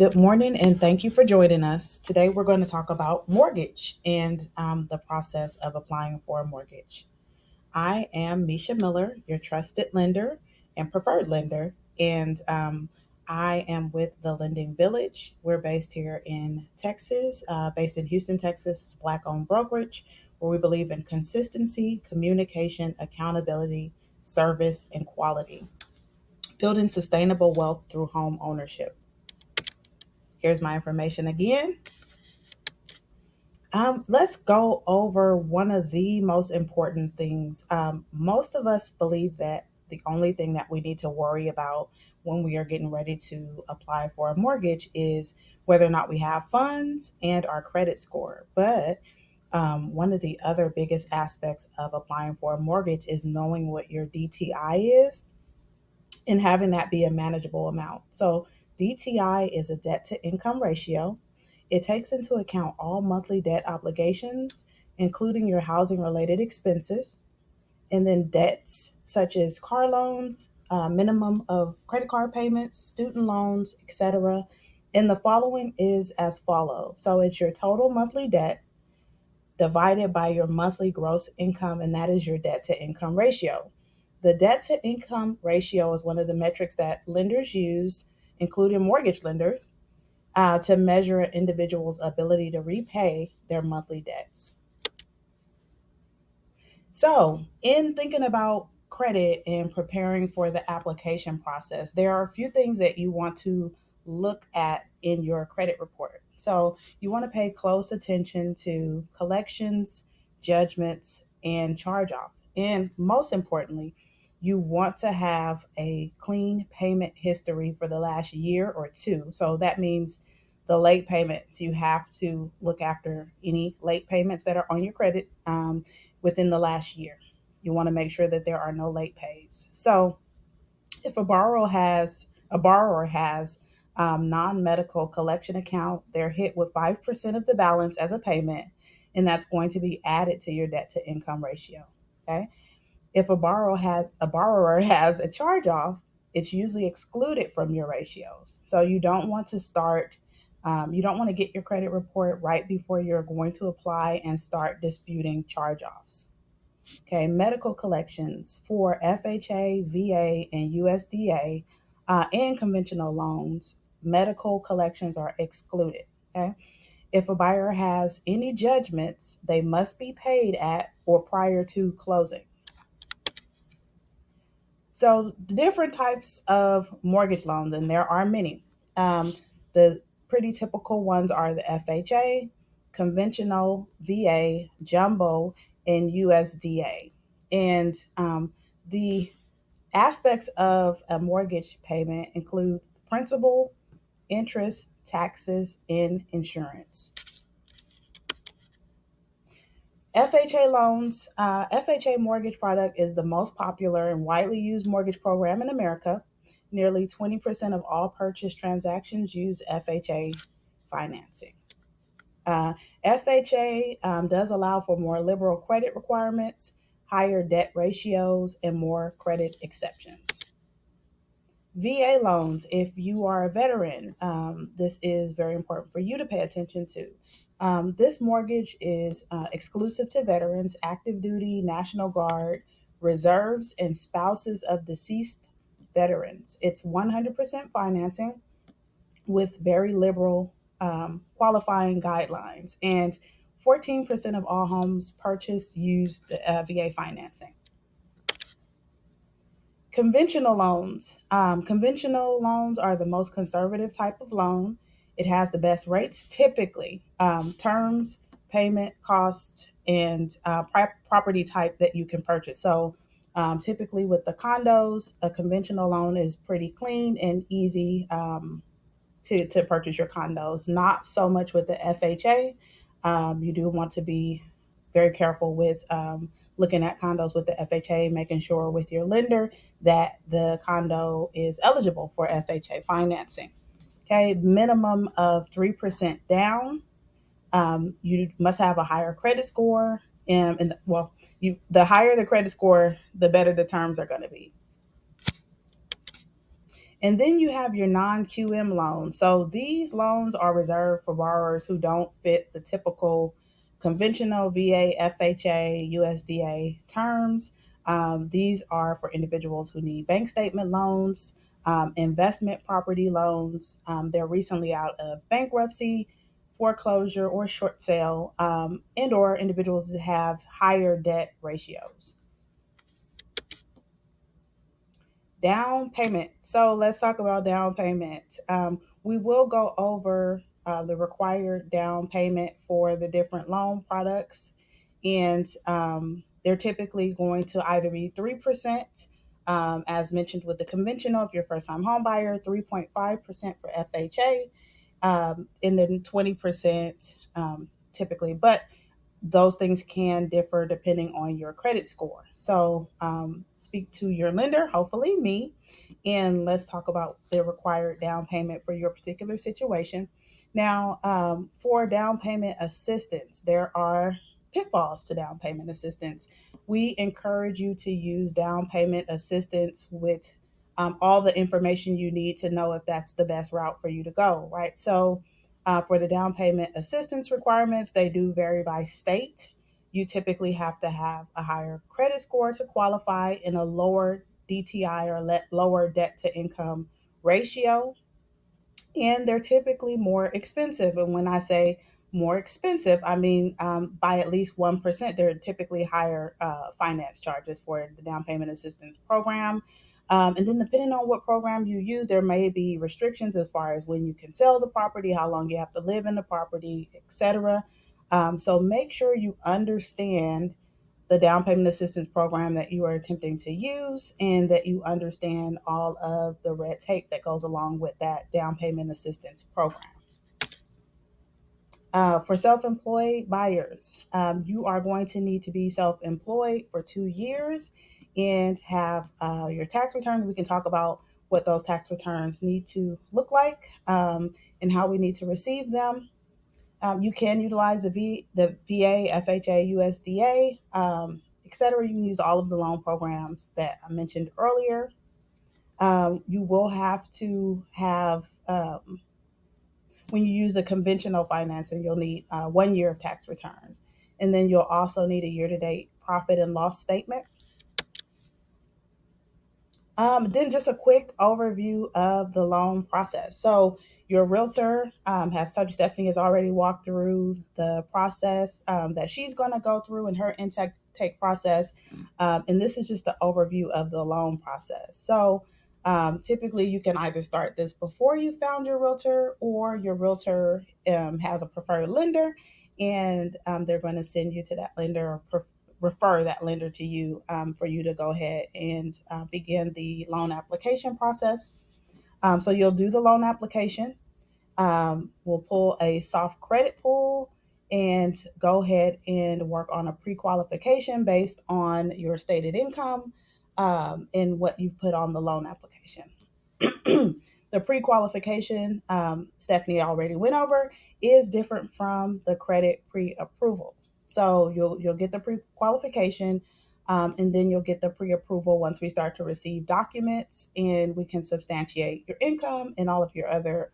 Good morning, and thank you for joining us. Today, we're going to talk about mortgage and the process of applying for a mortgage. I am Misha Miller, your trusted lender and preferred lender, and I am with the Lending Village. We're based here in Texas, based in Houston, Texas, Black owned brokerage, where we believe in consistency, communication, accountability, service, and quality, building sustainable wealth through home ownership. Here's my information again. Let's go over one of the most important things. Most of us believe that the only thing that we need to worry about when we are getting ready to apply for a mortgage is whether or not we have funds and our credit score. But one of the other biggest aspects of applying for a mortgage is knowing what your DTI is and having that be a manageable amount. So, DTI is a debt to income ratio. It takes into account all monthly debt obligations, including your housing related expenses, and then debts such as car loans, minimum of credit card payments, student loans, etc. And the following is as follows. So, it's your total monthly debt divided by your monthly gross income, and that is your debt to income ratio. The debt to income ratio is one of the metrics that lenders use, including mortgage lenders, to measure an individual's ability to repay their monthly debts. So, in thinking about credit and preparing for the application process, there are a few things that you want to look at in your credit report. So, you want to pay close attention to collections, judgments, and charge off. And most importantly, you want to have a clean payment history for the last year or two. So, that means the late payments, you have to look after any late payments that are on your credit. Within the last year. You want to make sure that there are no late pays. So if a borrower has non-medical collection account, they're hit with 5% of the balance as a payment, and that's going to be added to your debt to income ratio. Okay. If a borrower has a charge off, it's usually excluded from your ratios. So you don't want to get your credit report right before you're going to apply and start disputing charge offs. Okay, medical collections for FHA, VA, and USDA and conventional loans, medical collections are excluded. Okay, if a buyer has any judgments, they must be paid at or prior to closing. So, the different types of mortgage loans, and there are many. The pretty typical ones are the FHA, conventional, VA, jumbo, and USDA. And the aspects of a mortgage payment include principal, interest, taxes, and insurance. FHA loans, FHA mortgage product is the most popular and widely used mortgage program in America. Nearly 20% of all purchase transactions use FHA financing. FHA does allow for more liberal credit requirements, higher debt ratios, and more credit exceptions. VA loans, if you are a veteran, this is very important for you to pay attention to. This mortgage is exclusive to veterans, active duty, National Guard, reserves, and spouses of deceased veterans. It's 100% financing with very liberal qualifying guidelines, and 14% of all homes purchased use the VA financing. Conventional loans are the most conservative type of loan. It has the best rates, typically terms, payment, cost, and property type that you can purchase. So, typically with the condos, a conventional loan is pretty clean and easy to purchase your condos. Not so much with the FHA. You do want to be very careful with looking at condos with the FHA, making sure with your lender that the condo is eligible for FHA financing. Okay, minimum of 3% down. You must have a higher credit score, the higher the credit score, the better the terms are going to be. And then you have your non QM loans. So these loans are reserved for borrowers who don't fit the typical conventional VA, FHA, USDA terms. These are for individuals who need bank statement loans, investment property loans. They're recently out of bankruptcy, foreclosure, or short sale, and/or individuals that have higher debt ratios. Down payment. So let's talk about down payment. We will go over the required down payment for the different loan products, and they're typically going to either be 3%, as mentioned with the conventional, if you're a first time home buyer, 3.5% for FHA, and then 20% typically. But those things can differ depending on your credit score. So, speak to your lender, hopefully me, and let's talk about the required down payment for your particular situation. Now, for down payment assistance, there are pitfalls to down payment assistance. We encourage you to use down payment assistance with all the information you need to know if that's the best route for you to go, right? So, for the down payment assistance requirements, they do vary by state. You typically have to have a higher credit score to qualify in a lower DTI or lower debt to income ratio, and they're typically more expensive. And when I say more expensive, I mean by at least 1%. They're typically higher finance charges for the down payment assistance program. And then, depending on what program you use, there may be restrictions as far as when you can sell the property, how long you have to live in the property, etc. So, make sure you understand the down payment assistance program that you are attempting to use and that you understand all of the red tape that goes along with that down payment assistance program. For self employed buyers, you are going to need to be self employed for 2 years and have your tax returns. We can talk about what those tax returns need to look like, and how we need to receive them. You can utilize the VA, FHA, USDA, etc. You can use all of the loan programs that I mentioned earlier. You will have to have, when you use a conventional financing, you'll need 1 year of tax return. And then you'll also need a year to date profit and loss statement. Then just a quick overview of the loan process. So your realtor has told you, Stephanie has already walked through the process that she's going to go through in her intake process. And this is just the overview of the loan process. So typically you can either start this before you found your realtor, or your realtor has a preferred lender, and they're going to send you to that lender, or refer that lender to you, for you to go ahead and begin the loan application process. So you'll do the loan application. We'll pull a soft credit pull and go ahead and work on a pre-qualification based on your stated income, and what you've put on the loan application. The pre-qualification, Stephanie already went over, is different from the credit pre-approval. So you'll get the pre-qualification, and then you'll get the pre-approval once we start to receive documents and we can substantiate your income and all of your other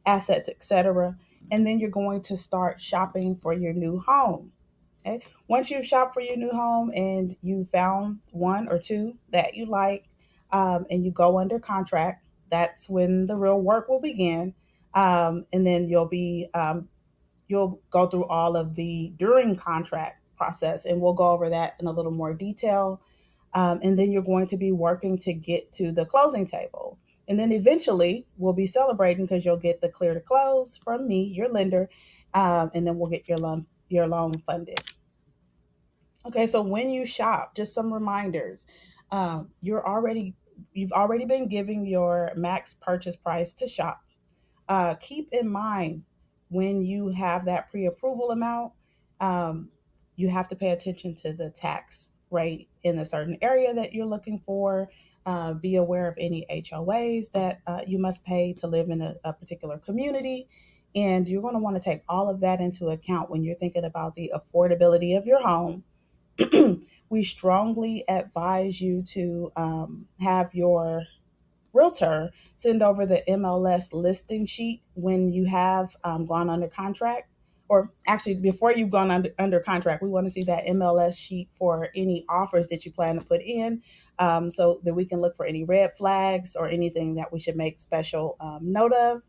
assets, etc. And then you're going to start shopping for your new home. Okay. Once you've shopped for your new home and you found one or two that you like, and you go under contract, that's when the real work will begin. And then you'll go through all of the during contract process, and we'll go over that in a little more detail. And then you're going to be working to get to the closing table. And then eventually we'll be celebrating because you'll get the clear to close from me, your lender, and then we'll get your loan funded. Okay, so when you shop, just some reminders. You've already been giving your max purchase price to shop. Keep in mind, when you have that pre-approval amount, um, you have to pay attention to the tax rate in a certain area that you're looking for. Be aware of any HOAs that you must pay to live in a particular community. And you're going to want to take all of that into account when you're thinking about the affordability of your home. We strongly advise you to have your realtor send over the MLS listing sheet when you have gone under contract. Or actually, before you've gone under contract, we want to see that MLS sheet for any offers that you plan to put in, so that we can look for any red flags or anything that we should make special note of.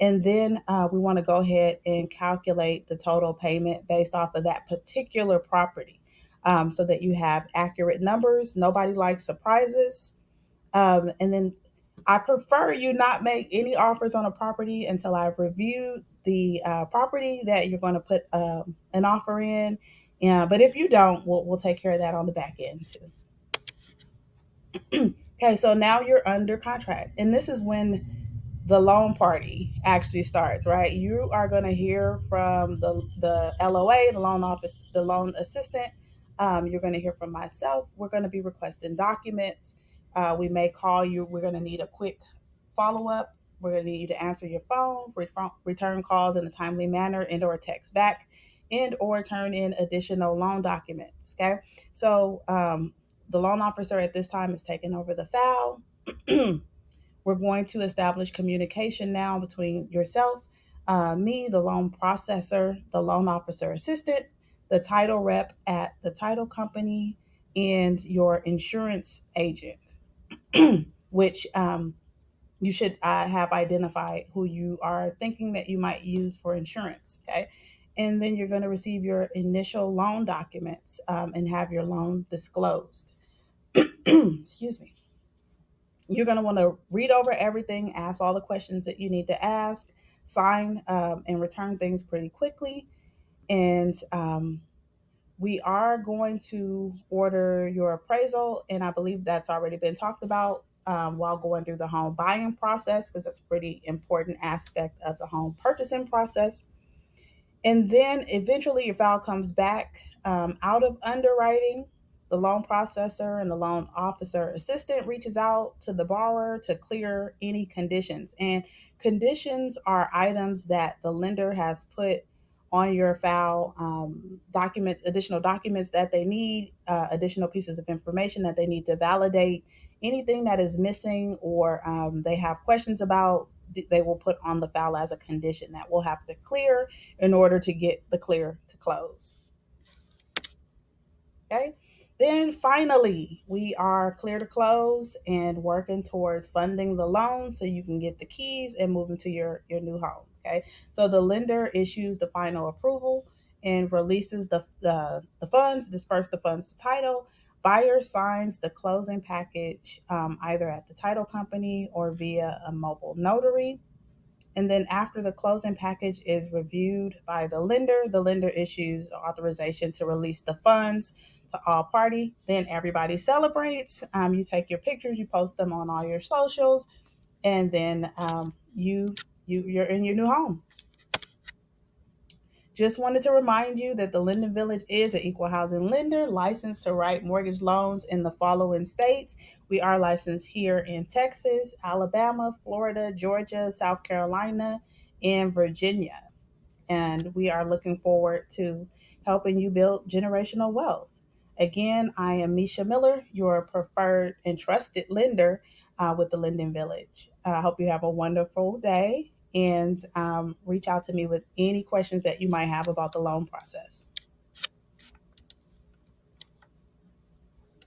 And then we want to go ahead and calculate the total payment based off of that particular property, so that you have accurate numbers. Nobody likes surprises. And then I prefer you not make any offers on a property until I've reviewed the property that you're going to put an offer in. Yeah, but if you don't, we'll take care of that on the back end too. Okay, so now you're under contract, and this is when the loan party actually starts, right? You are going to hear from the LOA, the loan office, the loan assistant. You're going to hear from myself. We're going to be requesting documents. We may call you. We're going to need a quick follow up. We're going to need you to answer your phone, return calls in a timely manner, and or text back, and or turn in additional loan documents. Okay, so the loan officer at this time is taking over the file. We're going to establish communication now between yourself, me, the loan processor, the loan officer assistant, the title rep at the title company, and your insurance agent, which you should have identified who you are thinking that you might use for insurance. Okay. And then you're going to receive your initial loan documents and have your loan disclosed. Excuse me. You're going to want to read over everything, ask all the questions that you need to ask, sign and return things pretty quickly. And we are going to order your appraisal, and I believe that's already been talked about while going through the home buying process, because that's a pretty important aspect of the home purchasing process. And then eventually your file comes back out of underwriting. The loan processor and the loan officer assistant reaches out to the borrower to clear any conditions. And conditions are items that the lender has put on your file, additional documents that they need, additional pieces of information that they need to validate anything that is missing, or they have questions about. They will put on the file as a condition that we'll have to clear in order to get the clear to close. Okay. Then finally, we are clear to close and working towards funding the loan so you can get the keys and move into your new home. Okay. So the lender issues the final approval and releases the funds, disperse the funds to title. Buyer signs the closing package either at the title company or via a mobile notary. And then after the closing package is reviewed by the lender issues authorization to release the funds to all party. Then everybody celebrates. You take your pictures, you post them on all your socials, and then you're in your new home. Just wanted to remind you that the Linden Village is an equal housing lender licensed to write mortgage loans in the following states. We are licensed here in Texas, Alabama, Florida, Georgia, South Carolina, and Virginia. And we are looking forward to helping you build generational wealth. Again, I am Misha Miller, your preferred and trusted lender with the Linden Village. I hope you have a wonderful day, and reach out to me with any questions that you might have about the loan process.